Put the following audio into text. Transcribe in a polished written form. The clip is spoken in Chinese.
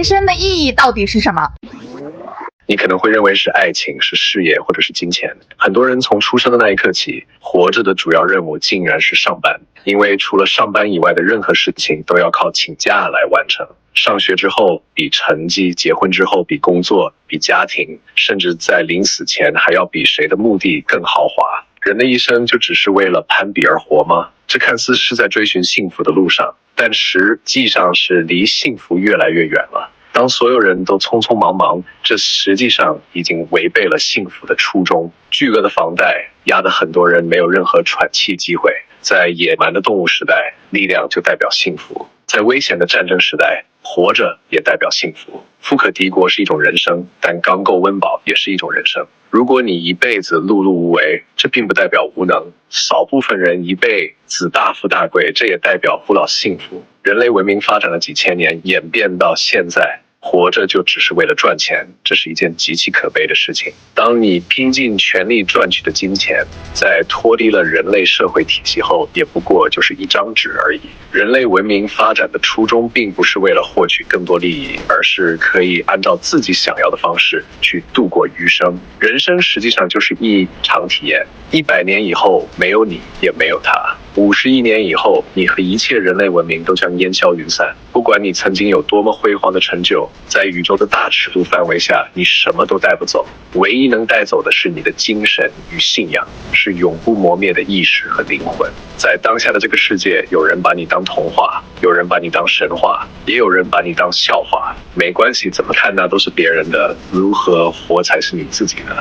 生的意义到底是什么？你可能会认为是爱情、是事业或者是金钱。很多人从出生的那一刻起，活着的主要任务竟然是上班，因为除了上班以外的任何事情都要靠请假来完成。上学之后比成绩，结婚之后比工作，比家庭，甚至在临死前还要比谁的墓地更豪华。人的一生就只是为了攀比而活吗？这看似是在追寻幸福的路上，但实际上是离幸福越来越远了。当所有人都匆匆忙忙，这实际上已经违背了幸福的初衷。巨额的房贷压得很多人没有任何喘气机会。在野蛮的动物时代，力量就代表幸福；在危险的战争时代，活着也代表幸福。富可敌国是一种人生，但刚够温饱也是一种人生。如果你一辈子碌碌无为，这并不代表无能；少部分人一辈子大富大贵，这也代表不了幸福。人类文明发展了几千年，演变到现在，活着就只是为了赚钱，这是一件极其可悲的事情。当你拼尽全力赚取的金钱，在脱离了人类社会体系后，也不过就是一张纸而已。人类文明发展的初衷并不是为了获取更多利益，而是可以按照自己想要的方式去度过余生。人生实际上就是一场体验，100年以后没有你，也没有他。50亿年以后，你和一切人类文明都将烟消云散。不管你曾经有多么辉煌的成就，在宇宙的大尺度范围下，你什么都带不走。唯一能带走的是你的精神与信仰，是永不磨灭的意识和灵魂。在当下的这个世界，有人把你当童话，有人把你当神话，也有人把你当笑话。没关系，怎么看那都是别人的，如何活才是你自己的。